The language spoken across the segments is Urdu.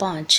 5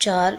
4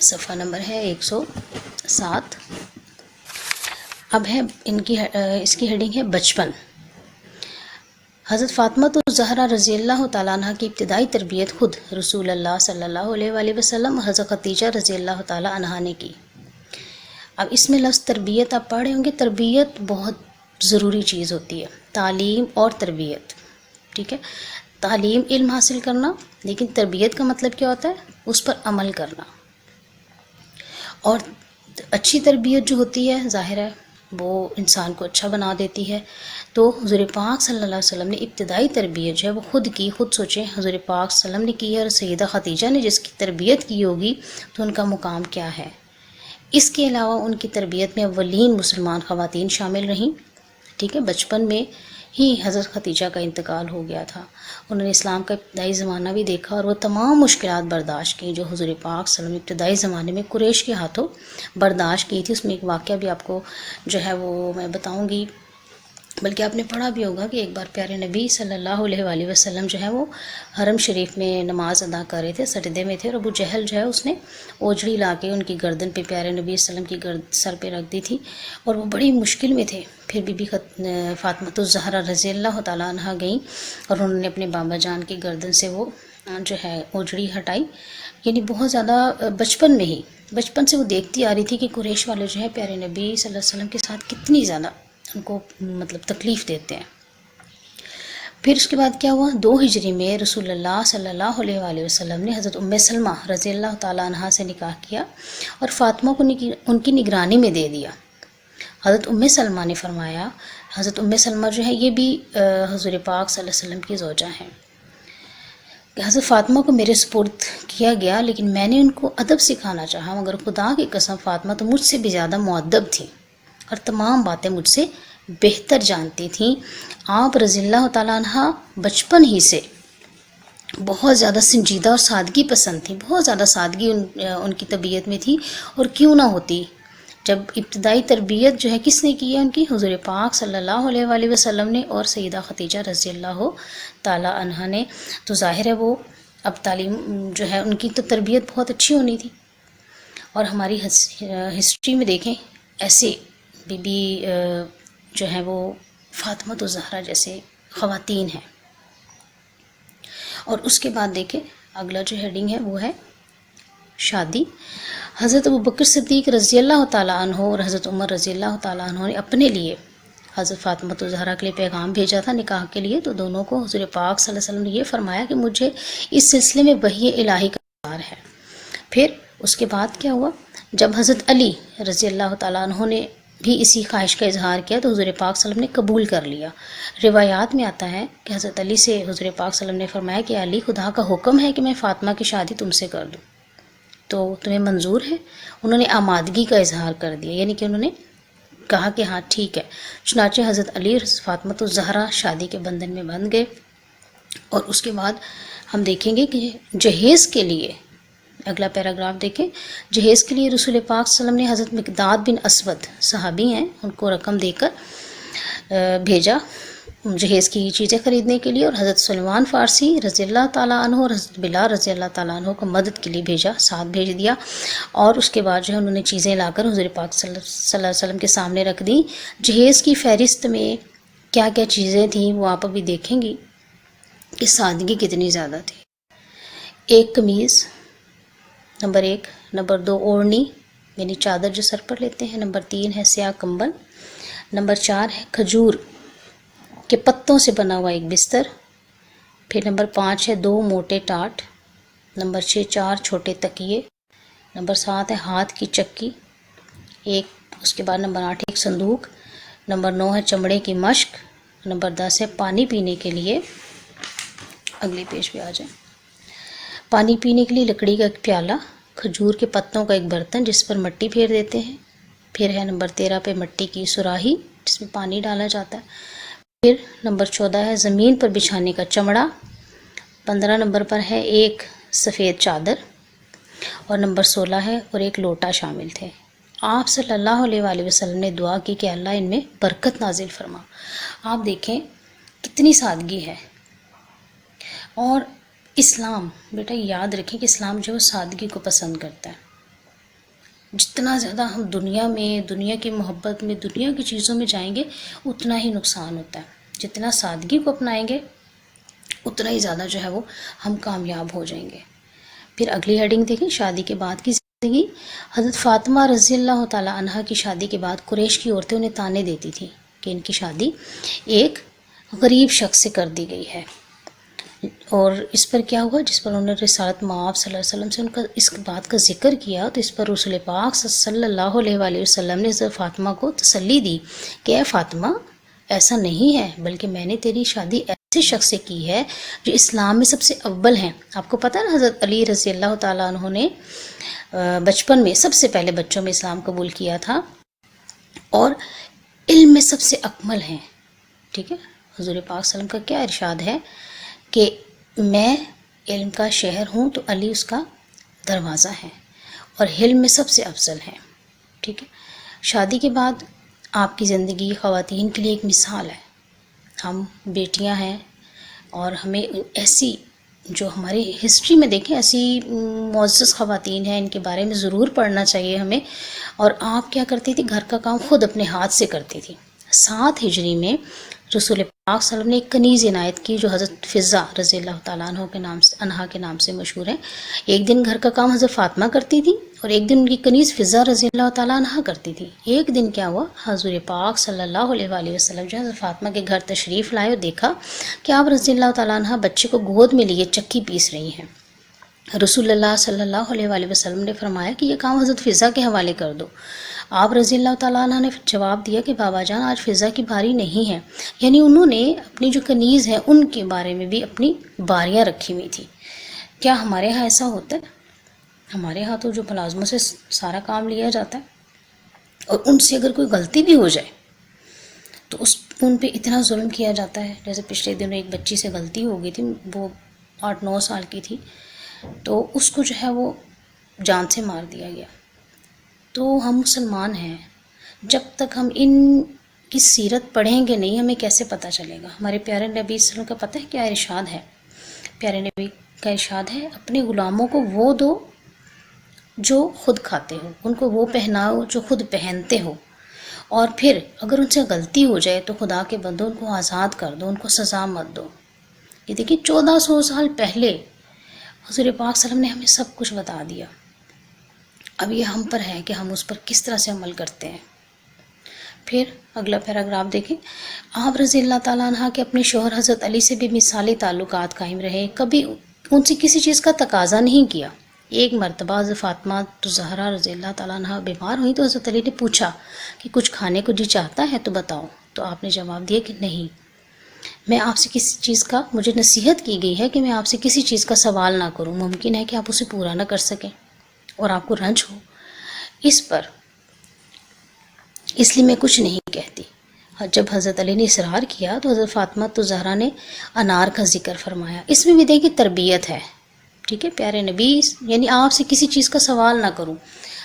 صفحہ نمبر ہے 107. اب ہے اس کی ہیڈنگ ہے بچپن. حضرت فاطمہ الزہرا رضی اللہ تعالیٰ عنہ کی ابتدائی تربیت خود رسول اللہ صلی اللہ علیہ وآلہ وسلم اور حضرت خدیجہ رضی اللہ تعالیٰ عنہ نے کی. اب اس میں لفظ تربیت آپ پڑھے ہوں گے. تربیت بہت ضروری چیز ہوتی ہے، تعلیم اور تربیت. ٹھیک ہے، تعلیم علم حاصل کرنا، لیکن تربیت کا مطلب کیا ہوتا ہے؟ اس پر عمل کرنا. اور اچھی تربیت جو ہوتی ہے ظاہر ہے وہ انسان کو اچھا بنا دیتی ہے. تو حضور پاک صلی اللہ علیہ وسلم نے ابتدائی تربیت جو ہے وہ خود کی. خود سوچیں حضور پاک صلی اللہ علیہ وسلم نے کی ہے اور سیدہ خدیجہ نے جس کی تربیت کی ہوگی تو ان کا مقام کیا ہے. اس کے علاوہ ان کی تربیت میں اولین مسلمان خواتین شامل رہیں. ٹھیک ہے، بچپن میں ہی حضرت خدیجہ کا انتقال ہو گیا تھا. انہوں نے اسلام کا ابتدائی زمانہ بھی دیکھا اور وہ تمام مشکلات برداشت کی جو حضور پاک صلی اللہ علیہ وسلم نے ابتدائی زمانے میں قریش کے ہاتھوں برداشت کی تھی. اس میں ایک واقعہ بھی آپ کو جو ہے وہ میں بتاؤں گی، بلکہ آپ نے پڑھا بھی ہوگا کہ ایک بار پیارے نبی صلی اللہ علیہ وآلہ وسلم جو ہے وہ حرم شریف میں نماز ادا کر رہے تھے، سجدے میں تھے، اور ابو جہل جو ہے اس نے اوجڑی لا کے ان کی گردن پہ پیارے نبی صلی اللہ علیہ وسلم کی سر پہ رکھ دی تھی اور وہ بڑی مشکل میں تھے. پھر بی بی فاطمہ الزہرا رضی اللہ تعالیٰ عنہ گئیں اور انہوں نے اپنے بابا جان کی گردن سے وہ جو ہے اوجڑی ہٹائی. یعنی بہت زیادہ بچپن سے وہ دیکھتی آ رہی تھی کہ قریش والے جو ہے پیارے نبی صلی اللہ علیہ وسلم کے ساتھ کتنی زیادہ ان کو مطلب تکلیف دیتے ہیں. پھر اس کے بعد کیا ہوا؟ 2 ہجری میں رسول اللہ صلی اللہ علیہ وآلہ وسلم نے حضرت ام سلمہ رضی اللہ تعالیٰ عنہ سے نکاح کیا اور فاطمہ کو ان کی نگرانی میں دے دیا. حضرت ام سلمہ نے فرمایا، حضرت ام سلمہ جو ہے یہ بھی حضور پاک صلی اللہ علیہ وسلم کی زوجہ ہیں، کہ حضرت فاطمہ کو میرے سپرد کیا گیا لیکن میں نے ان کو ادب سکھانا چاہا، مگر خدا کی قسم فاطمہ تو مجھ سے بھی زیادہ مؤدب تھی اور تمام باتیں مجھ سے بہتر جانتی تھیں. آپ رضی اللہ تعالیٰ عنہ بچپن ہی سے بہت زیادہ سنجیدہ اور سادگی پسند تھی. بہت زیادہ سادگی ان کی طبیعت میں تھی، اور کیوں نہ ہوتی جب ابتدائی تربیت جو ہے کس نے کی ہے ان کی؟ حضور پاک صلی اللہ علیہ وآلہ وسلم نے اور سیدہ خدیجہ رضی اللہ تعالیٰ عنہ نے. تو ظاہر ہے وہ اب تعلیم جو ہے ان کی تو تربیت بہت اچھی ہونی تھی. اور ہماری ہسٹری میں دیکھیں ایسے بی بی جو ہے وہ فاطمہ الزہرا جیسے خواتین ہیں. اور اس کے بعد دیکھیں اگلا جو ہیڈنگ ہے وہ ہے شادی. حضرت ابوبکر صدیق رضی اللہ تعالیٰ عنہ اور حضرت عمر رضی اللہ تعالیٰ عنہ نے اپنے لیے حضرت فاطمہ الزہرا کے لیے پیغام بھیجا تھا نکاح کے لیے. تو دونوں کو حضور پاک صلی اللہ علیہ وسلم نے یہ فرمایا کہ مجھے اس سلسلے میں وحی الہی کا اظہار ہے. پھر اس کے بعد کیا ہوا؟ جب حضرت علی رضی اللہ تعالیٰ عنہ نے بھی اسی خواہش کا اظہار کیا تو حضور پاک صلی اللہ علیہ وسلم نے قبول کر لیا. روایات میں آتا ہے کہ حضرت علی سے حضور پاک صلی اللہ علیہ وسلم نے فرمایا کہ علی، خدا کا حکم ہے کہ میں فاطمہ کی شادی تم سے کر دوں، تو تمہیں منظور ہے؟ انہوں نے آمادگی کا اظہار کر دیا، یعنی کہ انہوں نے کہا کہ ہاں ٹھیک ہے. چنانچہ حضرت علی فاطمہ الزہرا شادی کے بندھن میں بندھ گئے. اور اس کے بعد ہم دیکھیں گے کہ جہیز کے لیے اگلا پیراگراف دیکھیں. جہیز کے لیے رسول پاک صلی اللہ علیہ وسلم نے حضرت مقداد بن اسود صحابی ہیں ان کو رقم دے کر بھیجا جہیز کی چیزیں خریدنے کے لیے، اور حضرت سلمان فارسی رضی اللہ تعالیٰ عنہ اور حضرت بلال رضی اللہ تعالیٰ عنہ کو مدد کے لیے بھیجا، ساتھ بھیج دیا. اور اس کے بعد جو ہے انہوں نے چیزیں لا کر حضور پاک صلی اللہ علیہ وسلم کے سامنے رکھ دی. جہیز کی فہرست میں کیا کیا چیزیں تھیں وہ آپ ابھی دیکھیں گی کہ سادگی کتنی زیادہ تھی. ایک قمیض، نمبر 1. نمبر 2 اوڑھنی یعنی چادر جو سر پر لیتے ہیں. نمبر 3 ہے سیاہ کمبل. نمبر 4 ہے کھجور کے پتوں سے بنا ہوا ایک بستر. پھر نمبر 5 ہے 2 موٹے ٹاٹ. نمبر 6 4 چھوٹے تکیے. نمبر 7 ہے ہاتھ کی چکی ایک. اس کے بعد نمبر 8 ایک صندوق. نمبر 9 ہے چمڑے کی مشق. نمبر 10 ہے پانی پینے کے لیے، اگلی پیج پہ آ جائیں، پانی پینے کے لیے لکڑی کا ایک پیالہ، کھجور کے پتوں کا ایک برتن جس پر مٹی پھیر دیتے ہیں. پھر ہے نمبر 13 پہ مٹی کی سراہی جس میں پانی ڈالا جاتا ہے. پھر نمبر 14 ہے زمین پر بچھانے کا چمڑا. 15 نمبر پر ہے ایک سفید چادر. اور نمبر 16 ہے اور ایک لوٹا شامل تھے. آپ صلی اللہ علیہ وآلہ وسلم نے دعا کی کہ اللہ ان میں برکت نازل فرما. آپ دیکھیں کتنی سادگی ہے. اور اسلام، بیٹا یاد رکھیں کہ اسلام جو ہے سادگی کو پسند کرتا ہے. جتنا زیادہ ہم دنیا میں، دنیا کی محبت میں، دنیا کی چیزوں میں جائیں گے اتنا ہی نقصان ہوتا ہے. جتنا سادگی کو اپنائیں گے اتنا ہی زیادہ جو ہے وہ ہم کامیاب ہو جائیں گے. پھر اگلی ہیڈنگ دیکھیں، شادی کے بعد کی زندگی. حضرت فاطمہ رضی اللہ تعالیٰ عنہ کی شادی کے بعد قریش کی عورتیں انہیں تانے دیتی تھیں کہ ان کی شادی ایک غریب شخص سے کر دی گئی ہے. اور اس پر کیا ہوا، جس پر انہوں نے رسالت مآب صلی اللہ علیہ وسلم سے ان کا اس بات کا ذکر کیا، تو اس پر رسول پاک صلی اللہ علیہ وآلہ وسلم نے حضرت فاطمہ کو تسلی دی کہ اے فاطمہ، ایسا نہیں ہے، بلکہ میں نے تیری شادی ایسے شخص سے کی ہے جو اسلام میں سب سے اول ہیں. آپ کو پتہ ہے نا، حضرت علی رضی اللہ تعالیٰ عنہ نے بچپن میں سب سے پہلے بچوں میں اسلام قبول کیا تھا اور علم میں سب سے اکمل ہیں. ٹھیک ہے، حضور پاک صلی اللہ علیہ وسلم کا کیا ارشاد ہے کہ میں علم کا شہر ہوں تو علی اس کا دروازہ ہے اور علم میں سب سے افضل ہے. ٹھیک ہے، شادی کے بعد آپ کی زندگی خواتین کے لیے ایک مثال ہے. ہم بیٹیاں ہیں اور ہمیں ایسی، جو ہماری ہسٹری میں دیکھیں ایسی معزز خواتین ہیں، ان کے بارے میں ضرور پڑھنا چاہیے ہمیں. اور آپ کیا کرتی تھی، گھر کا کام خود اپنے ہاتھ سے کرتی تھی. 7 ہجری میں رسول پاک صلی اللہ علیہ وسلم نے ایک کنیز عنایت کی جو حضرت فضہ رضی اللہ تعالیٰ عنہا کے نام سے مشہور ہے. ایک دن گھر کا کام حضرت فاطمہ کرتی تھی اور ایک دن ان کی کنیز فضہ رضی اللہ تعالیٰ عنہا کرتی تھی. ایک دن کیا ہوا، حضور پاک صلی اللہ علیہ وآلہ وسلم جو حضرت فاطمہ کے گھر تشریف لائے اور دیکھا کہ آپ رضی اللہ تعالیٰ عنہ بچے کو گود میں لیے چکی پیس رہی ہیں. رسول اللہ صلی اللہ علیہ وآلہ وسلم نے فرمایا کہ یہ کام حضرت فضہ کے حوالے کر دو. آپ رضی اللہ تعالیٰ عنہ نے جواب دیا کہ بابا جان، آج فضہ کی باری نہیں ہے. یعنی انہوں نے اپنی جو کنیز ہے ان کے بارے میں بھی اپنی باریاں رکھی ہوئی تھی. کیا ہمارے ہاں ایسا ہوتا ہے؟ ہمارے ہاں تو جو ملازموں سے سارا کام لیا جاتا ہے اور ان سے اگر کوئی غلطی بھی ہو جائے تو ان پہ اتنا ظلم کیا جاتا ہے. جیسے پچھلے دنوں ایک بچی سے غلطی ہو گئی تھی، وہ 8-9 سال کی تھی، تو اس کو جو ہے وہ جان سے مار دیا گیا. تو ہم مسلمان ہیں، جب تک ہم ان کی سیرت پڑھیں گے نہیں ہمیں کیسے پتہ چلے گا. ہمارے پیارے نبی صلی اللہ علیہ وسلم کا پتہ ہے کیا ارشاد ہے؟ پیارے نبی کا ارشاد ہے، اپنے غلاموں کو وہ دو جو خود کھاتے ہو، ان کو وہ پہناؤ جو خود پہنتے ہو، اور پھر اگر ان سے غلطی ہو جائے تو خدا کے بندوں ان کو آزاد کر دو، ان کو سزا مت دو. یہ دیکھیے 1400 سال پہلے حضور پاک صلی اللہ علیہ وسلم نے ہمیں سب کچھ بتا دیا. اب یہ ہم پر ہے کہ ہم اس پر کس طرح سے عمل کرتے ہیں. پھر اگلا پیراگراف دیکھیں. آپ رضی اللہ تعالیٰ عنہ کے اپنے شوہر حضرت علی سے بھی مثالی تعلقات قائم رہے، کبھی ان سے کسی چیز کا تقاضا نہیں کیا. ایک مرتبہ حضرت فاطمہ زہرا رضی اللہ تعالیٰ عنہ بیمار ہوئی تو حضرت علی نے پوچھا کہ کچھ کھانے کو جی چاہتا ہے تو بتاؤ. تو آپ نے جواب دیا کہ نہیں، میں آپ سے کسی چیز کا، مجھے نصیحت کی گئی ہے کہ میں آپ سے کسی چیز کا سوال نہ کروں، ممکن ہے کہ آپ اسے پورا نہ کر سکیں اور آپ کو رنج ہو اس پر، اس لیے میں کچھ نہیں کہتی. جب حضرت علی نے اصرار کیا تو حضرت فاطمہ تو زہرا نے انار کا ذکر فرمایا. اس میں بھی دیکھیں تربیت ہے. ٹھیک ہے، پیارے نبی یعنی آپ سے کسی چیز کا سوال نہ کروں.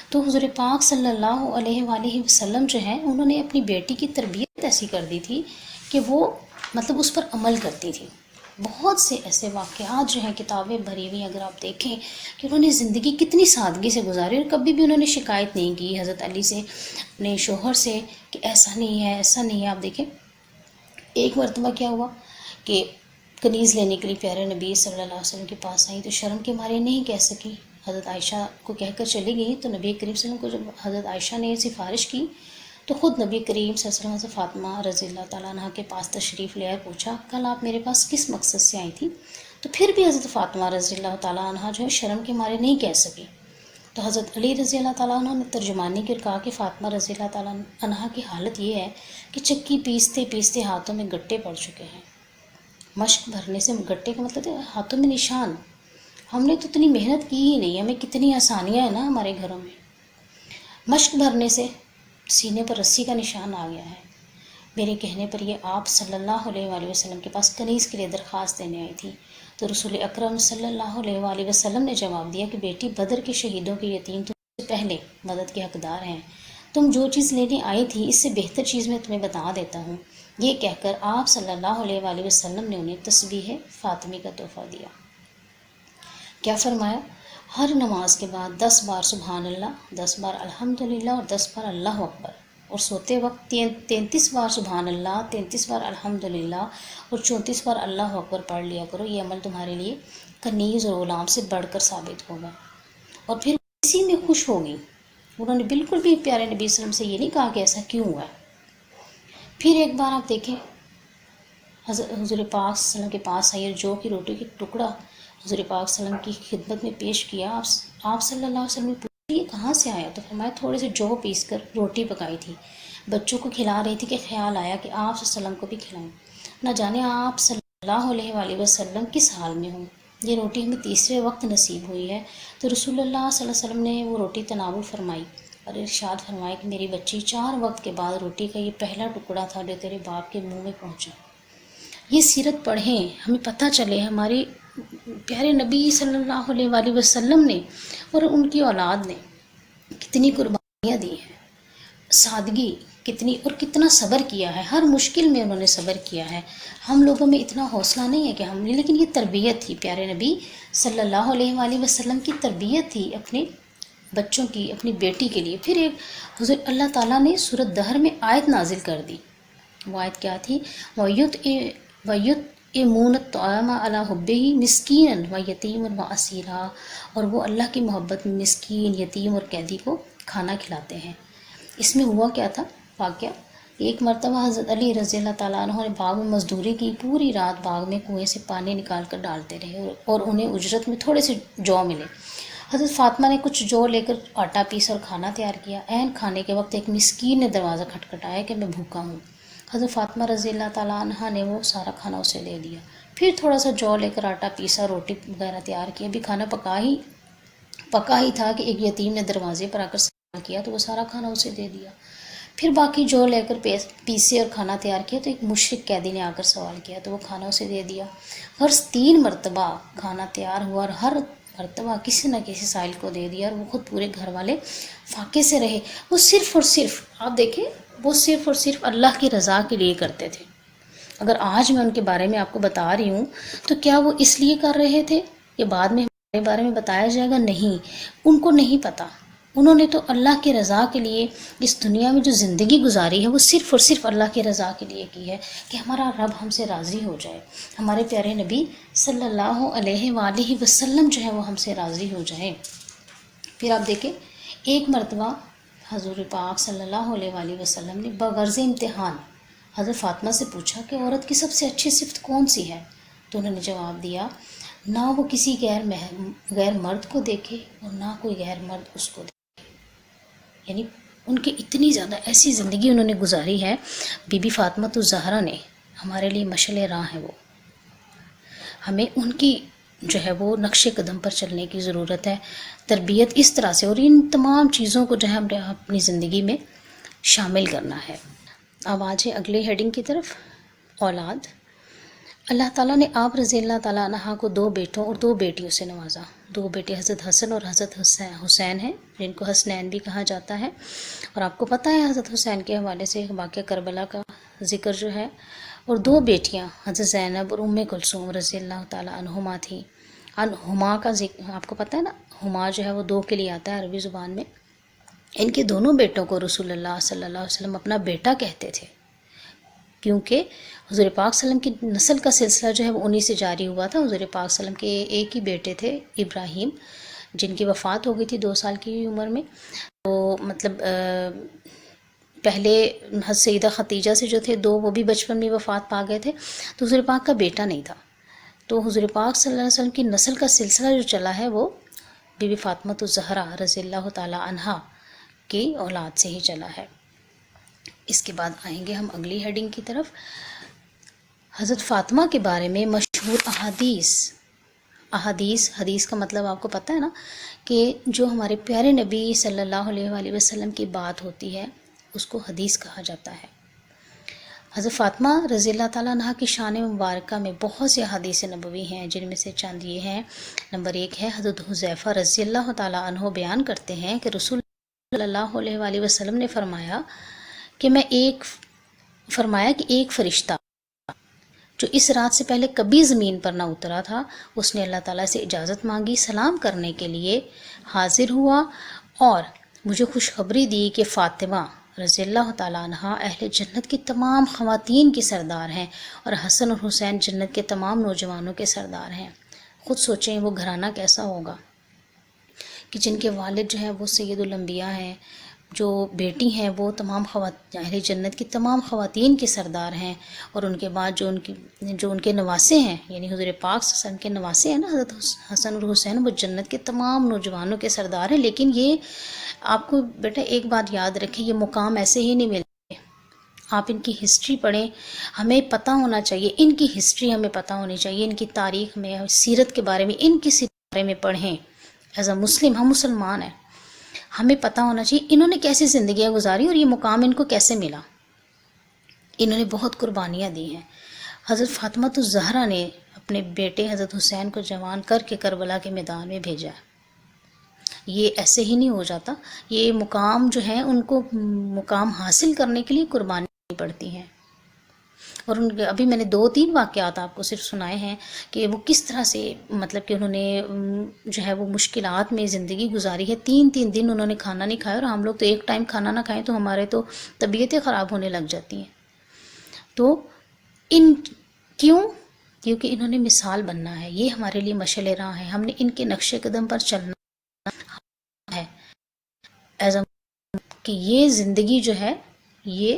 تو حضور پاک صلی اللہ علیہ وآلہ وسلم جو ہیں انہوں نے اپنی بیٹی کی تربیت ایسی کر دی تھی کہ وہ مطلب اس پر عمل کرتی تھی. بہت سے ایسے واقعات جو ہیں کتابیں بھری ہوئی، اگر آپ دیکھیں کہ انہوں نے زندگی کتنی سادگی سے گزاری اور کبھی بھی انہوں نے شکایت نہیں کی حضرت علی سے، اپنے شوہر سے، کہ ایسا نہیں ہے ایسا نہیں ہے. آپ دیکھیں ایک مرتبہ کیا ہوا کہ کنیز لینے کے لیے پیارے نبی صلی اللہ علیہ وسلم کے پاس آئی تو شرم کے مارے نہیں کہہ سکی، حضرت عائشہ کو کہہ کر چلی گئی. تو نبی کریم صلی اللہ علیہ وسلم کو جب حضرت عائشہ نے سفارش کی تو خود نبی کریم صلی اللہ علیہ وسلم سے فاطمہ رضی اللہ تعالیٰ عنہ کے پاس تشریف لے آئے. پوچھا کل آپ میرے پاس کس مقصد سے آئی تھی؟ تو پھر بھی حضرت فاطمہ رضی اللہ تعالیٰ عنہ جو ہے شرم کے مارے نہیں کہہ سکی. تو حضرت علی رضی اللہ تعالیٰ عنہ نے ترجمانی کی اور کہا کہ فاطمہ رضی اللہ تعالیٰ عنہ کی حالت یہ ہے کہ چکی پیستے پیستے ہاتھوں میں گٹے پڑ چکے ہیں. مشق بھرنے سے گٹے کا مطلب ہے ہاتھوں میں نشان. ہم نے تو اتنی محنت کی ہی نہیں، ہمیں کتنی آسانیاں ہیں نا ہمارے گھروں میں. مشق بھرنے سے سینے پر رسی کا نشان آ گیا ہے. میرے کہنے پر یہ آپ صلی اللہ علیہ وآلہ وسلم کے پاس کنیز کے لیے درخواست دینے آئی تھی. تو رسول اکرم صلی اللہ علیہ وآلہ وسلم نے جواب دیا کہ بیٹی، بدر کے شہیدوں کے یتیم تم سے پہلے مدد کے حقدار ہیں. تم جو چیز لینے آئی تھی اس سے بہتر چیز میں تمہیں بتا دیتا ہوں. یہ کہہ کر آپ صلی اللہ علیہ وآلہ وسلم نے انہیں تسبیح فاطمی کا تحفہ دیا. کیا فرمایا؟ ہر نماز کے بعد 10 بار سبحان اللہ، 10 بار الحمدللہ اور 10 بار اللہ اکبر، اور سوتے وقت 33 بار سبحان اللہ، 33 بار الحمدللہ اور 34 بار اللہ اکبر پڑھ لیا کرو۔ یہ عمل تمہارے لیے کنیز اور غلام سے بڑھ کر ثابت ہوگا، اور پھر اسی میں خوش ہوگی۔ انہوں نے بالکل بھی پیارے نبی صلی اللہ علیہ وسلم سے یہ نہیں کہا کہ ایسا کیوں ہوا ہے۔ پھر ایک بار آپ دیکھیں حضور پاک صلی اللہ علیہ وسلم کے پاس آئی اور جو کی روٹی کی ٹکڑا حضور پاک صلی اللہ علیہ وسلم کی خدمت میں پیش کیا۔ آپ صلی اللہ علیہ وسلم نے پوچھا یہ کہاں سے آیا؟ تو فرمایا تھوڑے سے جو پیس کر روٹی پکائی تھی، بچوں کو کھلا رہی تھی کہ خیال آیا کہ آپ صلی اللہ علیہ وسلم کو بھی کھلائیں، نہ جانے آپ صلی اللہ علیہ وآلہ وسلم کس حال میں ہوں۔ یہ روٹی ہمیں تیسرے وقت نصیب ہوئی ہے۔ تو رسول اللہ صلی اللہ علیہ وسلم نے وہ روٹی تناول فرمائی اور ارشاد فرمایا کہ میری بچی 4 وقت کے بعد روٹی کا یہ پہلا ٹکڑا تھا جو تیرے باپ کے منہ میں پہنچا۔ یہ سیرت پڑھیں، ہمیں پتہ چلے ہمارے پیارے نبی صلی اللہ علیہ وآلہ وسلم نے اور ان کی اولاد نے کتنی قربانیاں دی ہیں، سادگی کتنی اور کتنا صبر کیا ہے، ہر مشکل میں انہوں نے صبر کیا ہے۔ ہم لوگوں میں اتنا حوصلہ نہیں ہے کہ ہم نے، لیکن یہ تربیت تھی پیارے نبی صلی اللہ علیہ وآلہ وسلم کی، تربیت تھی اپنے بچوں کی، اپنی بیٹی کے لیے۔ پھر ایک حضور اللہ تعالیٰ نے سورۃ دہر میں آیت نازل کر دی۔ وہ آیت کیا تھی؟ وَيُطْعِمُونَ الطَّعَامَ عَلَىٰ حُبِّهِ مِسْكِينًا وَيَتِيمًا وَأَسِيرًا، اور وہ اللہ کی محبت میں مسکین، یتیم اور قیدی کو کھانا کھلاتے ہیں۔ اس میں ہوا کیا تھا واقعہ؟ ایک مرتبہ حضرت علی رضی اللہ تعالیٰ عنہ نے باغ میں مزدوری کی، پوری رات باغ میں کنویں سے پانی نکال کر ڈالتے رہے اور انہیں اجرت میں تھوڑے سے جو ملے۔ حضرت فاطمہ نے کچھ جو لے کر آٹا پیسا اور کھانا تیار کیا۔ عین کھانے کے وقت ایک مسکین نے دروازہ کھٹکھٹایا کہ میں بھوکا ہوں۔ حضرت فاطمہ رضی اللہ تعالیٰ عنہ نے وہ سارا کھانا اسے دے دیا۔ پھر تھوڑا سا جو لے کر آٹا پیسا، روٹی وغیرہ تیار کیا، ابھی کھانا پکا ہی تھا کہ ایک یتیم نے دروازے پر آ کر سوال کیا تو وہ سارا کھانا اسے دے دیا۔ پھر باقی جو لے کر پیسے اور کھانا تیار کیا تو ایک مشرک قیدی نے آ کر سوال کیا تو وہ کھانا اسے دے دیا۔ غرض 3 مرتبہ کھانا تیار ہوا اور ہر مرتبہ کسی نہ کسی سائل کو دے دیا، اور وہ خود پورے گھر والے فاقے سے رہے۔ وہ صرف اور صرف، آپ دیکھیں، وہ صرف اور صرف اللہ کی رضا کے لیے کرتے تھے۔ اگر آج میں ان کے بارے میں آپ کو بتا رہی ہوں تو کیا وہ اس لیے کر رہے تھے؟ یہ بعد میں ہمارے بارے میں بتایا جائے گا؟ نہیں، ان کو نہیں پتہ۔ انہوں نے تو اللہ کی رضا کے لیے اس دنیا میں جو زندگی گزاری ہے وہ صرف اور صرف اللہ کی رضا کے لیے کی ہے، کہ ہمارا رب ہم سے راضی ہو جائے، ہمارے پیارے نبی صلی اللہ علیہ وآلہ وسلم جو ہے وہ ہم سے راضی ہو جائیں۔ پھر آپ دیکھیں، ایک مرتبہ حضور پاک صلی اللہ علیہ وآلہ وسلم نے بغرض امتحان حضرت فاطمہ سے پوچھا کہ عورت کی سب سے اچھی صفت کون سی ہے؟ تو انہوں نے جواب دیا، نہ وہ کسی غیر مرد کو دیکھے اور نہ کوئی غیر مرد اس کو دیکھے۔ یعنی ان کی اتنی زیادہ ایسی زندگی انہوں نے گزاری ہے۔ بی بی فاطمہ الزہرا نے ہمارے لیے مشعل راہ ہے، وہ ہمیں ان کی جو ہے وہ نقش قدم پر چلنے کی ضرورت ہے، تربیت اس طرح سے، اور ان تمام چیزوں کو جو ہے ہم نے اپنی زندگی میں شامل کرنا ہے۔ اب آج اگلے ہیڈنگ کی طرف، اولاد۔ اللہ تعالیٰ نے آپ رضی اللہ تعالیٰ عنہ کو 2 بیٹوں اور 2 بیٹیوں سے نوازا۔ 2 بیٹے حضرت حسن اور حضرت حسین ہیں، جن کو حسنین بھی کہا جاتا ہے، اور آپ کو پتہ ہے حضرت حسین کے حوالے سے واقعہ کربلا کا ذکر جو ہے، اور 2 بیٹیاں حضرت زینب اور ام کلثوم رضی اللہ تعالیٰ عنہما تھیں۔ ہما کا ذکر آپ کو پتہ ہے نا، ہما جو ہے وہ 2 کے لیے آتا ہے عربی زبان میں۔ ان کے دونوں بیٹوں کو رسول اللہ صلی اللہ علیہ وسلم اپنا بیٹا کہتے تھے، کیونکہ حضور پاک صلی اللہ علیہ وسلم کی نسل کا سلسلہ جو ہے وہ انہی سے جاری ہوا تھا۔ حضور پاک صلی اللہ علیہ وسلم کے ایک ہی بیٹے تھے ابراہیم، جن کی وفات ہو گئی تھی 2 سال کی عمر میں۔ تو مطلب پہلے سیدہ خدیجہ سے جو تھے 2، وہ بھی بچپن میں وفات پا گئے تھے، تو حضور پاک کا بیٹا نہیں تھا۔ تو حضور پاک صلی اللہ علیہ وسلم کی نسل کا سلسلہ جو چلا ہے وہ بی بی فاطمہ الزہرا رضی اللہ تعالیٰ عنہا کی اولاد سے ہی چلا ہے۔ اس کے بعد آئیں گے ہم اگلی ہیڈنگ کی طرف، حضرت فاطمہ کے بارے میں مشہور حدیث کا مطلب آپ کو پتہ ہے نا، کہ جو ہمارے پیارے نبی صلی اللہ علیہ وآلہ وسلم کی بات ہوتی ہے اس کو حدیث کہا جاتا ہے۔ حضرت فاطمہ رضی اللہ تعالیٰ عنہ کی شان مبارکہ میں بہت سے احادیث نبوی ہیں، جن میں سے چند یہ ہیں۔ نمبر 1 ہے، حضرت حذیفہ رضی اللہ تعالیٰ عنہ بیان کرتے ہیں کہ رسول صلی اللہ علیہ وآلہ وسلم نے فرمایا کہ ایک فرشتہ جو اس رات سے پہلے کبھی زمین پر نہ اترا تھا، اس نے اللہ تعالیٰ سے اجازت مانگی، سلام کرنے کے لیے حاضر ہوا اور مجھے خوشخبری دی کہ فاطمہ رضی اللہ تعالیٰ عنہ اہل جنت کی تمام خواتین کی سردار ہیں اور حسن اور حسین جنت کے تمام نوجوانوں کے سردار ہیں۔ خود سوچیں وہ گھرانہ کیسا ہوگا کہ جن کے والد جو ہیں وہ سید الانبیاء ہیں، جو بیٹی ہیں وہ تمام اہل جنت کی تمام خواتین کے سردار ہیں، اور ان کے بعد جو ان کے نواسے ہیں، یعنی حضور پاک صلی اللہ علیہ وسلم کے نواسے ہیں نا، حضرت حسن اور حسین، وہ جنت کے تمام نوجوانوں کے سردار ہیں۔ لیکن یہ آپ کو بیٹا ایک بات یاد رکھیں، یہ مقام ایسے ہی نہیں ملتے۔ آپ ان کی ہسٹری پڑھیں، ہمیں پتہ ہونا چاہیے، ان کی ہسٹری ہمیں پتہ ہونی چاہیے، ان کی تاریخ میں، سیرت کے بارے میں، ان کی سیرت کے بارے میں پڑھیں۔ ایز اے مسلم، ہم مسلمان ہیں، ہمیں پتہ ہونا چاہیے انہوں نے کیسی زندگیاں گزاری اور یہ مقام ان کو کیسے ملا۔ انہوں نے بہت قربانیاں دی ہیں۔ حضرت فاطمہ الزہرا نے اپنے بیٹے حضرت حسین کو جوان کر کے کربلا کے میدان میں بھیجا ہے۔ یہ ایسے ہی نہیں ہو جاتا، یہ مقام جو ہے ان کو مقام حاصل کرنے کے لیے قربانی پڑتی ہیں۔ اور ان کے ابھی میں نے 2-3 واقعات آپ کو صرف سنائے ہیں کہ وہ کس طرح سے مطلب کہ انہوں نے جو ہے وہ مشکلات میں زندگی گزاری ہے۔ 3 دن انہوں نے کھانا نہیں کھایا، اور ہم لوگ تو ایک ٹائم کھانا نہ کھائیں تو ہمارے تو طبیعتیں خراب ہونے لگ جاتی ہیں۔ تو کیونکہ انہوں نے مثال بننا ہے، یہ ہمارے لیے مشعل راہ ہے، ہم نے ان کے نقش قدم پر چلنا ہے، کہ یہ زندگی جو ہے یہ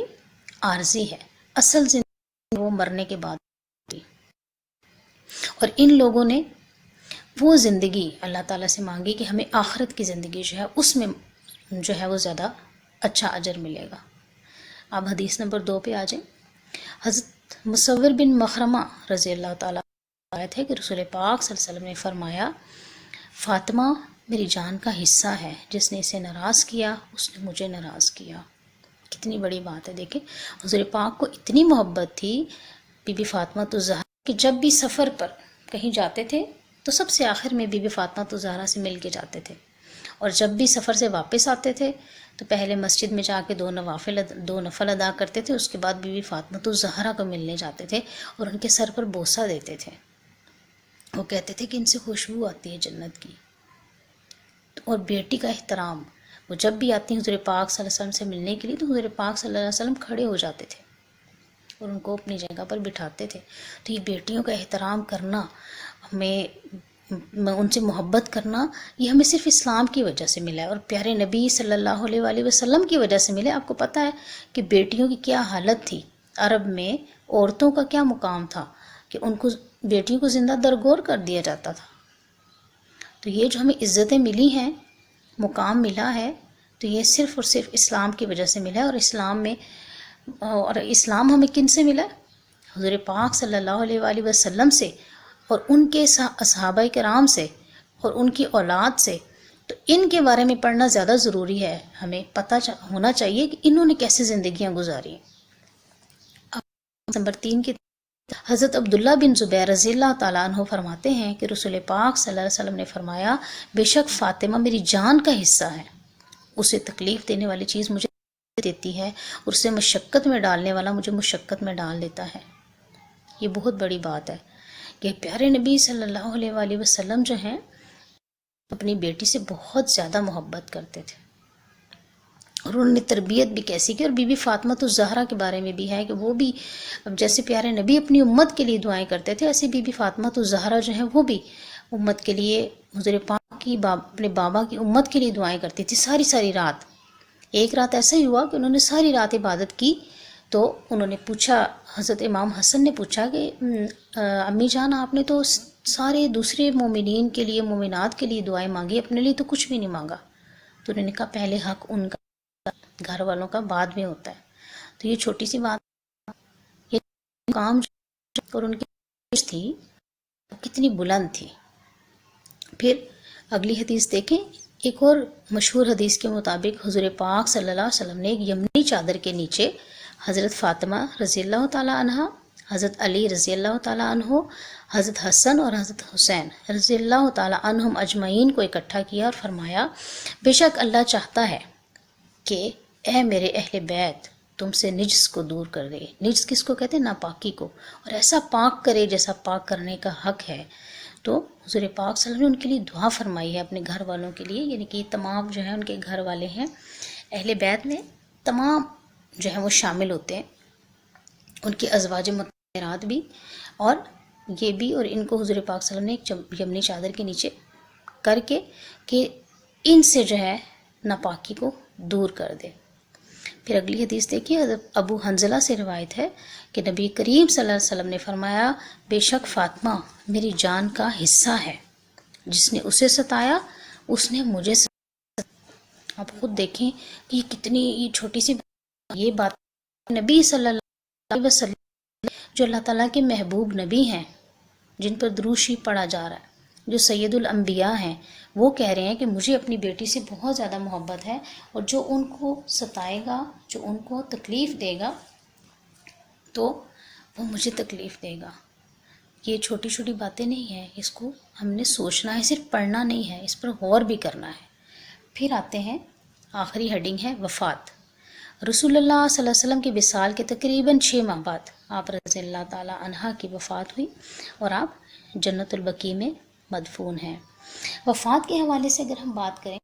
عارضی ہے، اصل زندگی وہ مرنے کے بعد ہوتی۔ اور ان لوگوں نے وہ زندگی اللہ تعالیٰ سے مانگی کہ ہمیں آخرت کی زندگی جو ہے اس میں جو ہے وہ زیادہ اچھا اجر ملے گا۔ اب حدیث نمبر 2 پہ آ جائیں۔ حضرت مصور بن مخرمہ رضی اللہ تعالیٰ آیت ہے کہ رسول پاک صلی اللہ علیہ وسلم نے فرمایا، فاطمہ میری جان کا حصہ ہے، جس نے اسے ناراض کیا اس نے مجھے ناراض کیا۔ کتنی بڑی بات ہے، دیکھیں حضور پاک کو اتنی محبت تھی بی بی فاطمہ الزہرا کہ جب بھی سفر پر کہیں جاتے تھے تو سب سے آخر میں بی بی فاطمہ الزہرا سے مل کے جاتے تھے، اور جب بھی سفر سے واپس آتے تھے تو پہلے مسجد میں جا کے 2 نفل ادا کرتے تھے، اس کے بعد بی بی فاطمہ الزہرا کو ملنے جاتے تھے اور ان کے سر پر بوسہ دیتے تھے۔ وہ کہتے تھے کہ ان سے خوشبو آتی ہے جنت کی۔ اور بیٹی کا احترام، وہ جب بھی آتی ہیں حضور پاک صلی اللہ علیہ وسلم سے ملنے کے لیے تو حضور پاک صلی اللہ علیہ وسلم کھڑے ہو جاتے تھے اور ان کو اپنی جگہ پر بٹھاتے تھے۔ تو یہ بیٹیوں کا احترام کرنا، ہمیں ان سے محبت کرنا، یہ ہمیں صرف اسلام کی وجہ سے ملا ہے اور پیارے نبی صلی اللہ علیہ وآلہ وسلم کی وجہ سے ملے۔ آپ کو پتہ ہے کہ بیٹیوں کی کیا حالت تھی، عرب میں عورتوں کا کیا مقام تھا کہ ان کو بیٹیوں کو زندہ درگور کر دیا جاتا تھا۔ تو یہ جو ہمیں عزتیں ملی ہیں، مقام ملا ہے، تو یہ صرف اور صرف اسلام کی وجہ سے ملا ہے۔ اور اسلام ہمیں کن سے ملا؟ حضور پاک صلی اللہ علیہ وآلہ وسلم سے اور ان کے صحابہ کرام سے اور ان کی اولاد سے۔ تو ان کے بارے میں پڑھنا زیادہ ضروری ہے، ہمیں پتہ ہونا چاہیے کہ انہوں نے کیسے زندگیاں گزاری۔ نمبر 3 کی حضرت عبداللہ بن زبیر رضی اللہ تعالیٰ عنہ فرماتے ہیں کہ رسول پاک صلی اللہ علیہ وسلم نے فرمایا، بے شک فاطمہ میری جان کا حصہ ہے، اسے تکلیف دینے والی چیز مجھے دیتی ہے اور اسے مشقت میں ڈالنے والا مجھے مشقت میں ڈال دیتا ہے۔ یہ بہت بڑی بات ہے کہ پیارے نبی صلی اللہ علیہ وآلہ وسلم جو ہیں اپنی بیٹی سے بہت زیادہ محبت کرتے تھے، اور انہوں نے تربیت بھی کیسی کی۔ اور بی بی فاطمہ الزہرا کے بارے میں بھی ہے کہ وہ بھی جیسے پیارے نبی اپنی امت کے لیے دعائیں کرتے تھے، ایسے بی بی فاطمہ الزہرا جو ہیں وہ بھی امت کے لیے، حضور پاک کی اپنے بابا کی امت کے لیے دعائیں کرتی تھی ساری رات۔ ایک رات ایسا ہی ہوا کہ انہوں نے ساری رات عبادت کی، تو انہوں نے پوچھا، حضرت امام حسن نے پوچھا کہ امی جان آپ نے تو سارے دوسرے مومنین کے لیے، مومنات کے لیے دعائیں مانگی، اپنے لیے تو کچھ بھی نہیں مانگا۔ تو انہوں نے کہا پہلے حق ان کا، گھر والوں کا بعد میں ہوتا ہے۔ تو یہ چھوٹی سی بات، یہ کام اور ان کی تھی کتنی بلند تھی۔ پھر اگلی حدیث دیکھیں، ایک اور مشہور حدیث کے مطابق حضور پاک صلی اللہ علیہ وسلم نے ایک یمنی چادر کے نیچے حضرت فاطمہ رضی اللہ تعالیٰ عنہ، حضرت علی رضی اللہ تعالیٰ عنہ، حضرت حسن اور حضرت حسین رضی اللہ تعالیٰ عنہم اجمعین کو اکٹھا کیا اور فرمایا، بے شک اللہ چاہتا ہے کہ اے میرے اہل بیت تم سے نجس کو دور کر دے. نجس کس کو کہتے ہیں؟ ناپاکی کو. اور ایسا پاک کرے جیسا پاک کرنے کا حق ہے. تو حضور پاک صلی اللہ علیہ وسلم نے ان کے لیے دعا فرمائی ہے اپنے گھر والوں کے لیے، یعنی کہ تمام جو ہیں ان کے گھر والے ہیں اہل بیت میں تمام جو ہیں وہ شامل ہوتے ہیں، ان کی ازواج مطہرات بھی اور یہ بھی. اور ان کو حضور پاک صلی اللہ علیہ وسلم نے ایک یمنی چادر کے نیچے کر کے کہ ان سے جو ہے ناپاکی کو دور کر دے. پھر اگلی حدیث دیکھیے، حضرت ابو حنظلہ سے روایت ہے کہ نبی کریم صلی اللہ علیہ وسلم نے فرمایا بے شک فاطمہ میری جان کا حصہ ہے، جس نے اسے ستایا اس نے مجھے ستایا. آپ خود دیکھیں کہ یہ کتنی چھوٹی سی یہ بات. نبی صلی اللہ علیہ وسلم جو اللہ تعالیٰ کے محبوب نبی ہیں، جن پر دروشی پڑھا جا رہا ہے، جو سید الانبیاء ہیں، وہ کہہ رہے ہیں کہ مجھے اپنی بیٹی سے بہت زیادہ محبت ہے، اور جو ان کو ستائے گا، جو ان کو تکلیف دے گا تو وہ مجھے تکلیف دے گا. یہ چھوٹی چھوٹی باتیں نہیں ہیں، اس کو ہم نے سوچنا ہے، صرف پڑھنا نہیں ہے، اس پر غور بھی کرنا ہے. پھر آتے ہیں آخری ہیڈنگ ہے وفات. رسول اللہ صلی اللہ علیہ وسلم کے وصال کے تقریباً 6 ماہ بعد آپ رضی اللہ تعالی عنہ کی وفات ہوئی اور آپ جنت البقیع میں مدفون ہیں. وفات کے حوالے سے اگر ہم بات کریں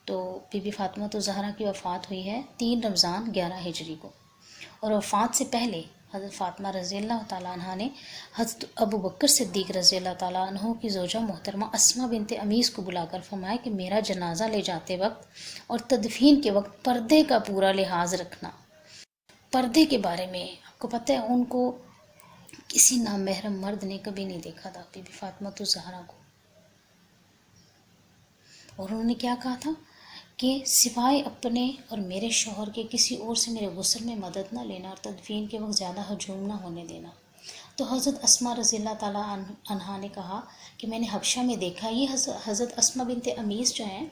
تو بی بی فاطمہ الزہرا کی وفات ہوئی ہے 3 رمضان 11 ہجری کو. اور وفات سے پہلے حضرت فاطمہ رضی اللہ تعالیٰ عنہ نے حضرت ابو بکر صدیق رضی اللہ تعالیٰ عنہ کی زوجہ محترمہ اسماء بنت امیس کو بلا کر فرمایا کہ میرا جنازہ لے جاتے وقت اور تدفین کے وقت پردے کا پورا لحاظ رکھنا. پردے کے بارے میں آپ کو پتہ ہے ان کو کسی نامحرم مرد نے کبھی نہیں دیکھا تھا، بی بی فاطمہ الزہرا کو. اور انہوں نے کیا کہا تھا کہ سوائے اپنے اور میرے شوہر کے کسی اور سے میرے غسل میں مدد نہ لینا اور تدفین کے وقت زیادہ ہجوم نہ ہونے دینا. تو حضرت اسماء رضی اللہ تعالیٰ عنہا نے کہا کہ میں نے حبشہ میں دیکھا. یہ حضرت اسماء بنت امیس جو ہیں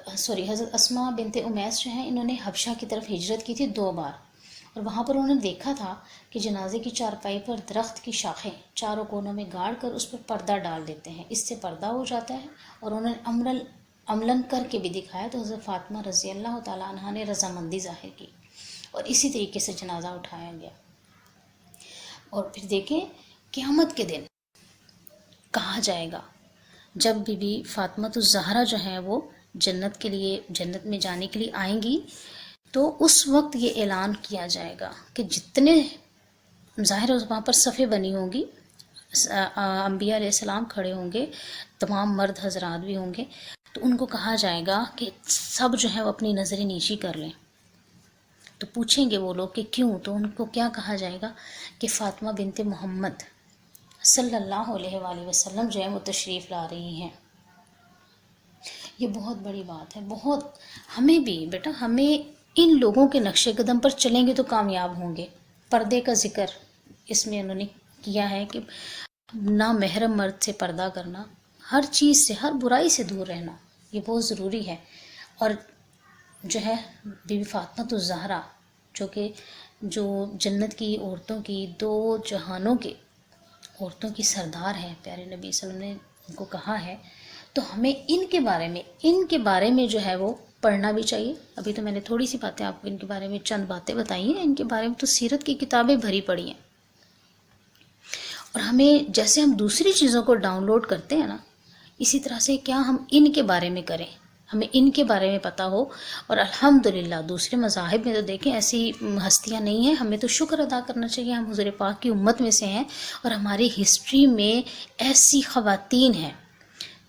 حضرت اسماء بنت امیس جو ہیں، انہوں نے حبشہ کی طرف ہجرت کی تھی 2 بار، اور وہاں پر انہوں نے دیکھا تھا کہ جنازے کی چارپائی پر درخت کی شاخیں چاروں کونوں میں گاڑ کر اس پر پردہ ڈال دیتے ہیں، اس سے پردہ ہو جاتا ہے. اور انہوں نے عملاً کر کے بھی دکھایا. تو حضرت فاطمہ رضی اللہ تعالیٰ عنہ نے رضامندی ظاہر کی اور اسی طریقے سے جنازہ اٹھایا گیا. اور پھر دیکھیں قیامت کے دن کہا جائے گا جب بی بی فاطمہ الزہرا جو ہیں وہ جنت میں جانے کے لیے آئیں گی، تو اس وقت یہ اعلان کیا جائے گا کہ جتنے ظاہر وہاں پر صفیں بنی ہوں گی، انبیاء علیہ السلام کھڑے ہوں گے، تمام مرد حضرات بھی ہوں گے، تو ان کو کہا جائے گا کہ سب جو ہے وہ اپنی نظریں نیچی کر لیں. تو پوچھیں گے وہ لوگ کہ کیوں؟ تو ان کو کیا کہا جائے گا کہ فاطمہ بنت محمد صلی اللہ علیہ وآلہ وسلم جو ہے وہ تشریف لا رہی ہیں. یہ بہت بڑی بات ہے. بہت ہمیں بھی بیٹا، ہمیں ان لوگوں کے نقش قدم پر چلیں گے تو کامیاب ہوں گے. پردے کا ذکر اس میں انہوں نے کیا ہے کہ نامحرم مرد سے پردہ کرنا، ہر چیز سے، ہر برائی سے دور رہنا، یہ بہت ضروری ہے. اور جو ہے بی بی فاطمہ الزہرا جو جنت کی عورتوں کی 2 جہانوں کے عورتوں کی سردار ہیں، پیارے نبی صلی اللہ علیہ وسلم نے ان کو کہا ہے. تو ہمیں ان کے بارے میں جو ہے وہ پڑھنا بھی چاہیے. ابھی تو میں نے تھوڑی سی باتیں آپ کو ان کے بارے میں چند باتیں بتائی ہیں، ان کے بارے میں تو سیرت کی کتابیں بھری پڑی ہیں. اور ہمیں جیسے ہم دوسری چیزوں کو ڈاؤن لوڈ کرتے ہیں نا، اسی طرح سے کیا ہم ان کے بارے میں کریں، ہمیں ان کے بارے میں پتہ ہو. اور الحمدللہ دوسرے مذاہب میں تو دیکھیں ایسی ہستیاں نہیں ہیں. ہمیں تو شکر ادا کرنا چاہیے، ہم حضور پاک کی امت میں سے ہیں اور ہماری ہسٹری میں ایسی خواتین ہیں.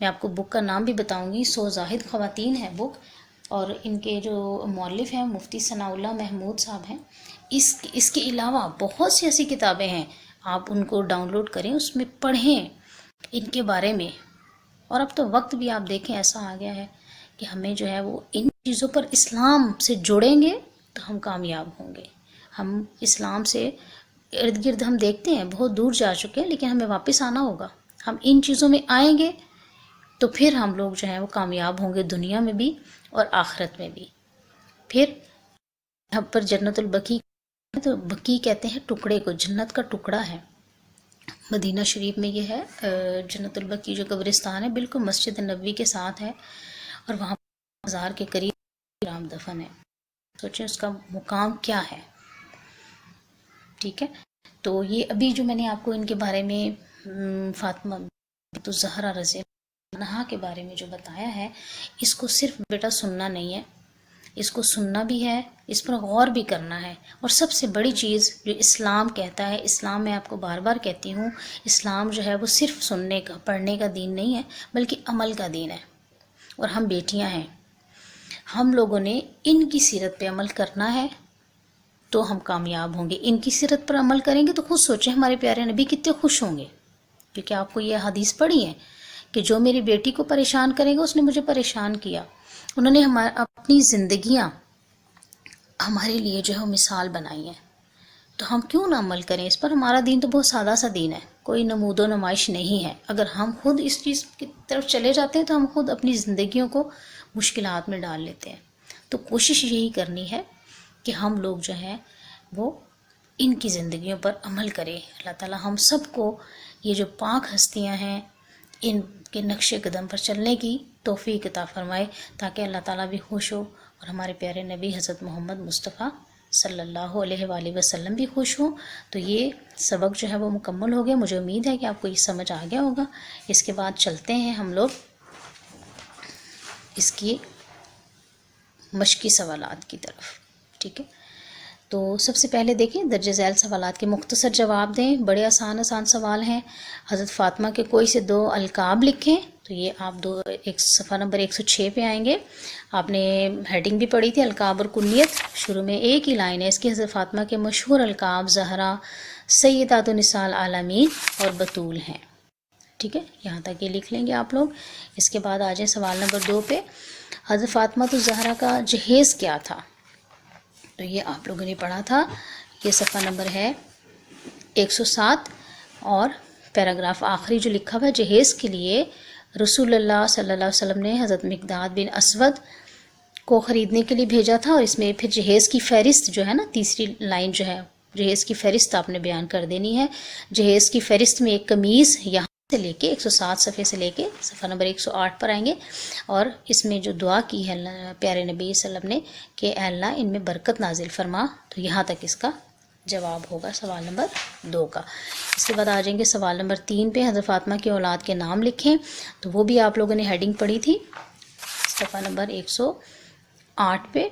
میں آپ کو بک کا نام بھی بتاؤں گی، 100 زاہد خواتین ہے بک، اور ان کے جو مؤلف ہیں مفتی ثناء اللہ محمود صاحب ہیں. اس کے علاوہ بہت سی ایسی کتابیں ہیں، آپ ان کو ڈاؤن لوڈ کریں، اس میں پڑھیں ان کے بارے میں. اور اب تو وقت بھی آپ دیکھیں ایسا آ گیا ہے کہ ہمیں جو ہے وہ ان چیزوں پر اسلام سے جڑیں گے تو ہم کامیاب ہوں گے. ہم اسلام سے ارد گرد ہم دیکھتے ہیں بہت دور جا چکے ہیں، لیکن ہمیں واپس آنا ہوگا. ہم ان چیزوں میں آئیں گے تو پھر ہم لوگ جو ہیں وہ کامیاب ہوں گے، دنیا میں بھی اور آخرت میں بھی. پھر یہاں پر جنت البقیع، تو بقیع کہتے ہیں ٹکڑے کو، جنت کا ٹکڑا ہے. مدینہ شریف میں یہ ہے جنت البقیع جو قبرستان ہے، بالکل مسجد نبوی کے ساتھ ہے، اور وہاں مزار کے قریب رام دفن ہے. سوچیں اس کا مقام کیا ہے. ٹھیک ہے. تو یہ ابھی جو میں نے آپ کو ان کے بارے میں فاطمہ بنت الزہرا رضی اللہ عنہا کے بارے میں جو بتایا ہے، اس کو صرف بیٹا سننا نہیں ہے، اس کو سننا بھی ہے، اس پر غور بھی کرنا ہے. اور سب سے بڑی چیز جو اسلام کہتا ہے، اسلام میں آپ کو بار بار کہتی ہوں، اسلام جو ہے وہ صرف سننے کا پڑھنے کا دین نہیں ہے بلکہ عمل کا دین ہے. اور ہم بیٹیاں ہیں، ہم لوگوں نے ان کی سیرت پہ عمل کرنا ہے تو ہم کامیاب ہوں گے. ان کی سیرت پر عمل کریں گے تو خود سوچیں ہمارے پیارے نبی کتنے خوش ہوں گے. کیونکہ آپ کو یہ حدیث پڑھی ہے کہ جو میری بیٹی کو پریشان کرے گا اس نے مجھے پریشان کیا. انہوں نے اپنی زندگیاں ہمارے لیے جو ہے وہ مثال بنائی ہیں. تو ہم کیوں نہ عمل کریں اس پر. ہمارا دین تو بہت سادہ سا دین ہے، کوئی نمود و نمائش نہیں ہے. اگر ہم خود اس چیز کی طرف چلے جاتے ہیں تو ہم خود اپنی زندگیوں کو مشکلات میں ڈال لیتے ہیں. تو کوشش یہی کرنی ہے کہ ہم لوگ جو ہیں وہ ان کی زندگیوں پر عمل کریں. اللہ تعالی ہم سب کو یہ جو پاک ہستیاں ہیں ان کے نقش قدم پر چلنے کی توفیق عطا فرمائے، تاکہ اللہ تعالیٰ بھی خوش ہو اور ہمارے پیارے نبی حضرت محمد مصطفیٰ صلی اللہ علیہ وآلہ وسلم بھی خوش ہوں. تو یہ سبق جو ہے وہ مکمل ہو گیا. مجھے امید ہے کہ آپ کو یہ سمجھ آ گیا ہوگا. اس کے بعد چلتے ہیں ہم لوگ اس کی مشقی سوالات کی طرف. ٹھیک ہے. تو سب سے پہلے دیکھیں درج ذیل سوالات کے مختصر جواب دیں. بڑے آسان سوال ہیں. حضرت فاطمہ کے کوئی سے 2 القاب لکھیں. تو یہ آپ ایک صفحہ نمبر 106 پہ آئیں گے. آپ نے ہیڈنگ بھی پڑھی تھی القاب اور کنیت. شروع میں ایک ہی لائن ہے اس کی. حضرت فاطمہ کے مشہور القاب زہرا، سیدۃ النساء العالمین اور بطول ہیں. ٹھیک ہے. یہاں تک یہ لکھ لیں گے آپ لوگ. اس کے بعد آ جائیں سوال نمبر 2 پہ. حضرت فاطمہ الزہرا کا جہیز کیا تھا؟ تو یہ آپ لوگوں نے پڑھا تھا. یہ صفحہ نمبر ہے 107 اور پیراگراف آخری جو لکھا ہوا ہے، جہیز کے لیے رسول اللہ صلی اللہ علیہ وسلم نے حضرت مقداد بن اسود کو خریدنے کے لیے بھیجا تھا. اور اس میں پھر جہیز کی فہرست جو ہے نا، تیسری لائن جو ہے جہیز کی فہرست آپ نے بیان کر دینی ہے. جہیز کی فہرست میں ایک قمیض یہاں سے لے کے 107 صفحے سے لے کے صفحہ نمبر 108 پر آئیں گے. اور اس میں جو دعا کی ہے پیارے نبی صلی اللہ علیہ وسلم نے کہ اے اللہ ان میں برکت نازل فرما. تو یہاں تک اس کا جواب ہوگا سوال نمبر 2 کا. اس کے بعد آ جائیں گے سوال نمبر 3 پہ. حضرت فاطمہ کی اولاد کے نام لکھیں. تو وہ بھی آپ لوگوں نے ہیڈنگ پڑھی تھی صفحہ نمبر 108 پہ،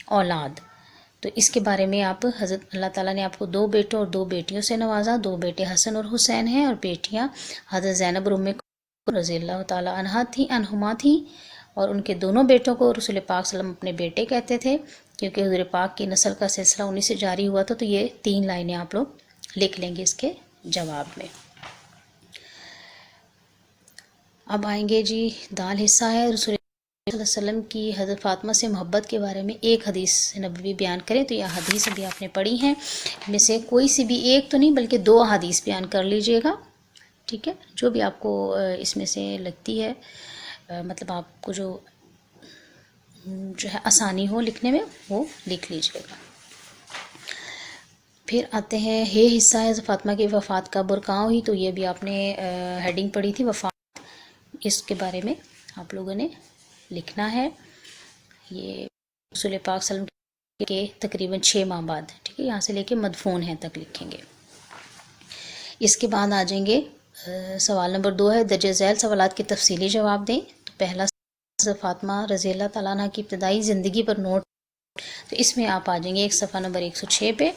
اولاد. تو اس کے بارے میں آپ حضرت اللہ تعالیٰ نے آپ کو 2 بیٹوں اور 2 بیٹیوں سے نوازا. 2 بیٹے حسن اور حسین ہیں اور بیٹیاں حضرت زینب اور ام کلثوم رضی اللہ تعالیٰ عنہما تھیں. اور ان کے دونوں بیٹوں کو رسول پاک صلی اللہ علیہ وسلم اپنے بیٹے کہتے تھے، کیونکہ حضور پاک کی نسل کا سلسلہ انہی سے جاری ہوا تھا. تو یہ 3 لائنیں آپ لوگ لکھ لیں گے اس کے جواب میں. اب آئیں گے جی دال حصہ ہے. رسول صلی اللہ علیہ وسلم کی حضرت فاطمہ سے محبت کے بارے میں ایک حدیث نبوی بیان کریں. تو یہ حدیث ابھی آپ نے پڑھی ہیں، ان میں سے کوئی سی بھی ایک تو نہیں بلکہ 2 حدیث بیان کر لیجئے گا. ٹھیک ہے. جو بھی آپ کو اس میں سے لگتی ہے، مطلب آپ کو جو ہے آسانی ہو لکھنے میں، وہ لکھ لیجئے گا. پھر آتے ہیں یہ حصہ ہے فاطمہ کی وفات کب اور کہاں ہوئی. تو یہ بھی آپ نے ہیڈنگ پڑھی تھی وفات. اس کے بارے میں آپ لوگوں نے لکھنا ہے. یہ رسول پاک صلی اللہ علیہ وسلم کے تقریباً 6 ماہ بعد. ٹھیک ہے. یہاں سے لے کے مدفون ہیں تک لکھیں گے. اس کے بعد آ جائیں گے سوال نمبر 2 ہے درج ذیل سوالات کے تفصیلی جواب دیں. تو پہلا حضرت فاطمہ رضی اللہ تعالیٰ عنہ کی ابتدائی زندگی پر نوٹ. تو اس میں آپ آ جائیں گے ایک صفحہ نمبر 106 پہ.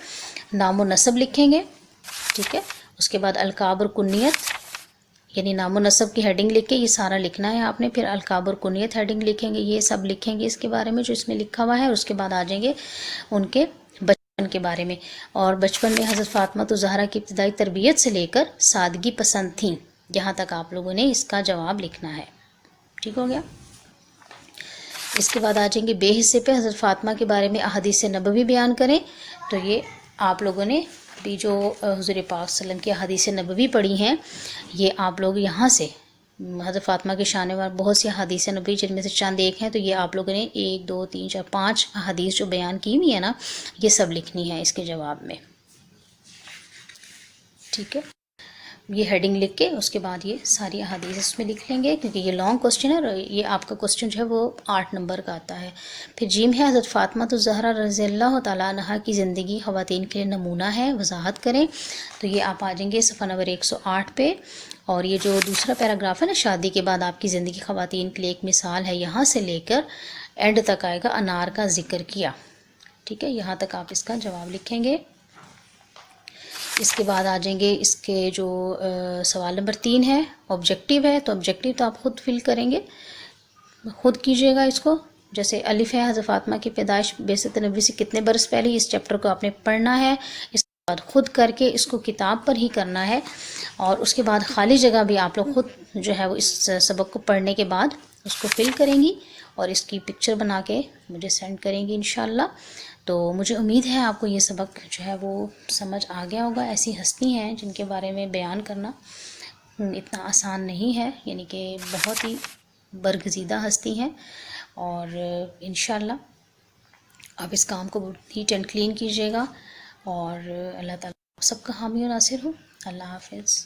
نام و نسب لکھیں گے. ٹھیک ہے. اس کے بعد القاب اور کنیت، یعنی نام و نسب کی ہیڈنگ لکھ کے یہ سارا لکھنا ہے آپ نے. پھر القاب اور کنیت ہیڈنگ لکھیں گے. یہ سب لکھیں گے اس کے بارے میں جو اس میں لکھا ہوا ہے. اور اس کے بعد آ جائیں گے ان کے بچپن کے بارے میں. اور بچپن میں حضرت فاطمہ الزہرا کی ابتدائی تربیت سے لے کر سادگی پسند تھیں، یہاں تک آپ لوگوں نے اس کا جواب لکھنا ہے. ٹھیک ہو گیا. اس کے بعد آ جائیں گے بے حصے پہ. حضرت فاطمہ کے بارے میں احادیث نبوی بیان کریں. تو یہ آپ لوگوں نے بھی جو حضور پاک صلی اللہ علیہ وسلم کی احادیث نبوی پڑھی ہیں، یہ آپ لوگ یہاں سے حضرت فاطمہ کے شان میں بہت سی احادیث نبوی جن میں سے چند ایک ہیں. تو یہ آپ لوگوں نے 1 2 3 4 5 احادیث جو بیان کی ہوئی ہے نا، یہ سب لکھنی ہے اس کے جواب میں. ٹھیک ہے. یہ ہیڈنگ لکھ کے اس کے بعد یہ ساری احادیث اس میں لکھ لیں گے، کیونکہ یہ لانگ کوسچن ہے اور یہ آپ کا کوسچن جو ہے وہ 8 نمبر کا آتا ہے۔ پھر جیم ہے، حضرت فاطمہ الزہرا رضی اللہ تعالیٰ عنہا کی زندگی خواتین کے لیے نمونہ ہے، وضاحت کریں۔ تو یہ آپ آ جائیں گے صفحہ نمبر 108 پہ، اور یہ جو دوسرا پیراگراف ہے نا، شادی کے بعد آپ کی زندگی خواتین کے لیے ایک مثال ہے، یہاں سے لے کر اینڈ تک آئے گا انار کا ذکر کیا، ٹھیک ہے، یہاں تک آپ اس کا جواب لکھیں گے۔ اس کے بعد آ جائیں گے اس کے جو سوال نمبر 3 ہے، آبجیکٹیو ہے، تو آبجیکٹیو تو آپ خود فل کریں گے، خود کیجئے گا اس کو۔ جیسے الف ہے، حضرت فاطمہ کی پیدائش بعثت نبوی سے کتنے برس پہلے، اس چیپٹر کو آپ نے پڑھنا ہے، اس کے بعد خود کر کے اس کو کتاب پر ہی کرنا ہے، اور اس کے بعد خالی جگہ بھی آپ لوگ خود جو ہے وہ اس سبق کو پڑھنے کے بعد اس کو فل کریں گی اور اس کی پکچر بنا کے مجھے سینڈ کریں گی انشاءاللہ۔ تو مجھے امید ہے آپ کو یہ سبق جو ہے وہ سمجھ آ گیا ہوگا۔ ایسی ہستی ہیں جن کے بارے میں بیان کرنا اتنا آسان نہیں ہے، یعنی کہ بہت ہی برگزیدہ ہستی ہیں، اور انشاءاللہ آپ اس کام کو نیٹ اینڈ کلین کیجیے گا، اور اللہ تعالیٰ سب کا حامی و ناصر ہو۔ اللہ حافظ۔